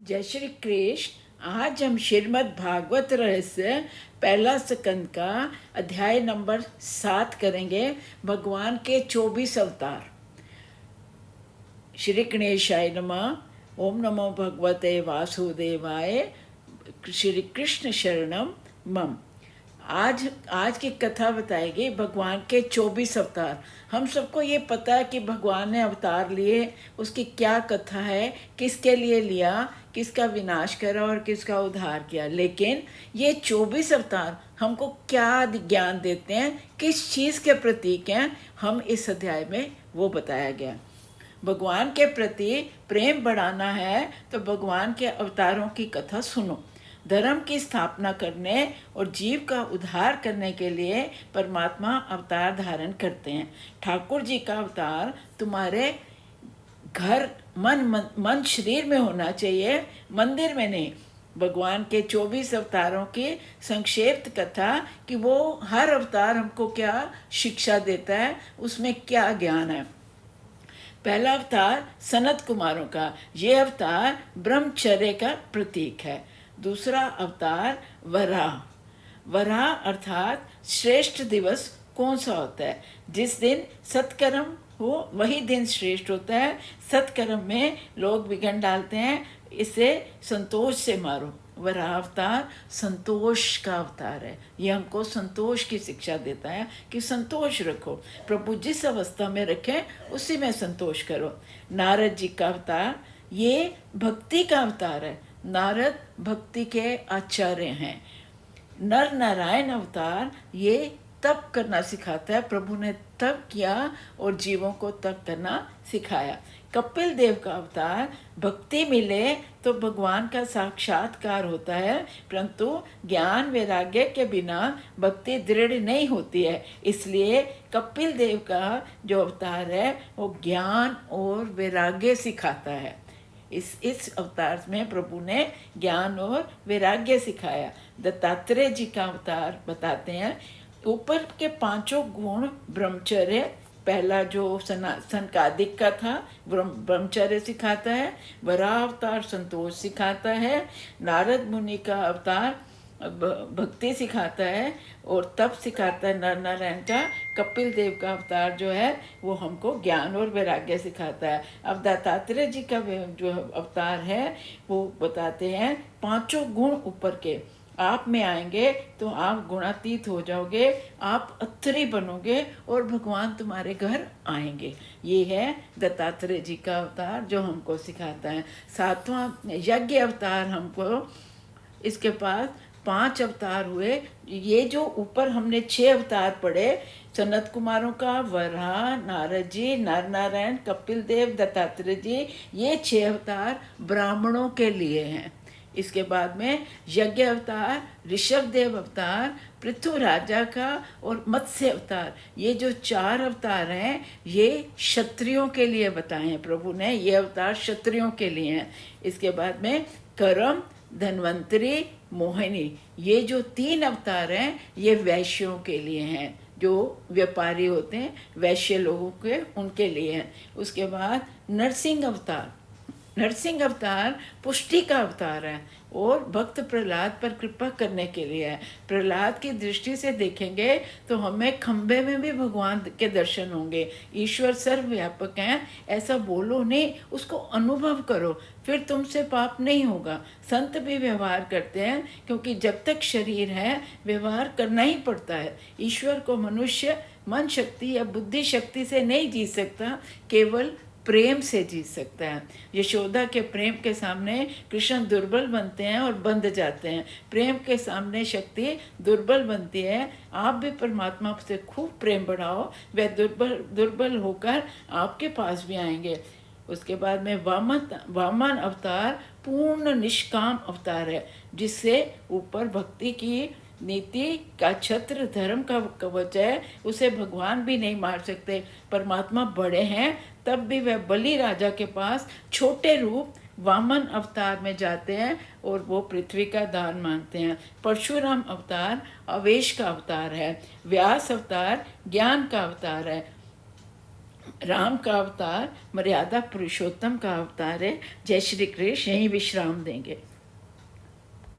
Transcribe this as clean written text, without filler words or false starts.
जय श्री कृष्ण। आज हम श्रीमद् भागवत रहस्य पहला स्कंद का अध्याय नंबर 7 करेंगे। भगवान के 24 अवतार। श्री गणेशाय नमः। ओम नमो भगवते वासुदेवाय। श्री कृष्ण शरणम मम। आज की कथा बताएगी भगवान के 24 अवतार। हम सबको ये पता है कि भगवान ने अवतार लिए, उसकी क्या कथा है, किसके लिए लिया, किसका विनाश करा और किसका उद्धार किया। लेकिन ये 24 अवतार हमको क्या ज्ञान देते हैं, किस चीज़ के प्रतीक हैं, हम इस अध्याय में वो बताया गया। भगवान के प्रति प्रेम बढ़ाना है तो भगवान के अवतारों की कथा सुनो। धर्म की स्थापना करने और जीव का उद्धार करने के लिए परमात्मा अवतार धारण करते हैं। ठाकुर जी का अवतार तुम्हारे घर मन शरीर में होना चाहिए, मंदिर में नहीं। भगवान के 24 अवतारों की संक्षिप्त कथा कि वो हर अवतार हमको क्या शिक्षा देता है, उसमें क्या ज्ञान है। पहला अवतार सनत कुमारों का, ये अवतार ब्रह्मचर्य का प्रतीक है। दूसरा अवतार वराह अर्थात श्रेष्ठ दिवस कौन सा होता है? जिस दिन सत्कर्म हो वही दिन श्रेष्ठ होता है। सत्कर्म में लोग विघ्न डालते हैं, इसे संतोष से मारो। वराह अवतार संतोष का अवतार है। ये हमको संतोष की शिक्षा देता है कि संतोष रखो, प्रभु जिस अवस्था में रखें उसी में संतोष करो। नारद जी का अवतार, ये भक्ति का अवतार है। नारद भक्ति के आचार्य हैं। नर नारायण अवतार, ये तप करना सिखाता है। प्रभु ने तप किया और जीवों को तप करना सिखाया। कपिल देव का अवतार, भक्ति मिले तो भगवान का साक्षात्कार होता है, परंतु ज्ञान वैराग्य के बिना भक्ति दृढ़ नहीं होती है। इसलिए कपिल देव का जो अवतार है वो ज्ञान और वैराग्य सिखाता है। इस अवतार में प्रभु ने ज्ञान और वैराग्य सिखाया। दत्तात्रेय जी का अवतार बताते हैं, ऊपर के 5 गुण ब्रह्मचर्य, पहला जो सनकादिक का था ब्रह्मचर्य सिखाता है। वराह अवतार संतोष सिखाता है। नारद मुनि का अवतार भक्ति सिखाता है और तप सिखाता है नर नारायण का। कपिल देव का अवतार जो है वो हमको ज्ञान और वैराग्य सिखाता है। अब दत्तात्रेय जी का जो अवतार है वो बताते हैं 5 गुण ऊपर के आप में आएंगे तो आप गुणातीत हो जाओगे, आप अत्तरी बनोगे और भगवान तुम्हारे घर आएंगे। ये है दत्तात्रेय जी का अवतार जो हमको सिखाता है। 7वां यज्ञ अवतार हमको, इसके पास 5 अवतार हुए। ये जो ऊपर हमने 6 अवतार पढ़े, सनत कुमारों का, वराह, नारद जी, नर नारायण, कपिल देव, दत्तात्रेय जी, ये 6 अवतार ब्राह्मणों के लिए हैं। इसके बाद में यज्ञ अवतार, ऋषभ देव अवतार, पृथु राजा का और मत्स्य अवतार, ये जो 4 अवतार हैं ये क्षत्रियों के लिए बताए हैं प्रभु ने। ये अवतार क्षत्रियों के लिए हैं। इसके बाद में करम, धन्वंतरी, मोहिनी, ये जो 3 अवतार हैं ये वैश्यों के लिए हैं। जो व्यापारी होते हैं वैश्य लोगों के, उनके लिए हैं। उसके बाद नरसिंह अवतार, नरसिंह अवतार पुष्टि का अवतार है और भक्त प्रहलाद पर कृपा करने के लिए है। प्रहलाद की दृष्टि से देखेंगे तो हमें खंबे में भी भगवान के दर्शन होंगे। ईश्वर सर्वव्यापक हैं ऐसा बोलो नहीं, उसको अनुभव करो, फिर तुमसे पाप नहीं होगा। संत भी व्यवहार करते हैं क्योंकि जब तक शरीर है व्यवहार करना ही पड़ता है। ईश्वर को मनुष्य मन शक्ति या बुद्धि शक्ति से नहीं जीत सकता, केवल प्रेम से जीत सकता है। यशोदा के प्रेम के सामने कृष्ण दुर्बल बनते हैं और बंध जाते हैं। प्रेम के सामने शक्ति दुर्बल बनती है। आप भी परमात्मा से खूब प्रेम बढ़ाओ, वह दुर्बल होकर आपके पास भी आएंगे। उसके बाद में वामन अवतार पूर्ण निष्काम अवतार है, जिससे ऊपर भक्ति की नीति का छत्र धर्म का कवच है, उसे भगवान भी नहीं मार सकते। परमात्मा बड़े हैं तब भी वह बलि राजा के पास छोटे रूप वामन अवतार में जाते हैं और वो पृथ्वी का दान मांगते हैं। परशुराम अवतार आवेश का अवतार है। व्यास अवतार ज्ञान का अवतार है। राम का अवतार मर्यादा पुरुषोत्तम का अवतार है। जय श्री कृष्ण। यहीं विश्राम देंगे।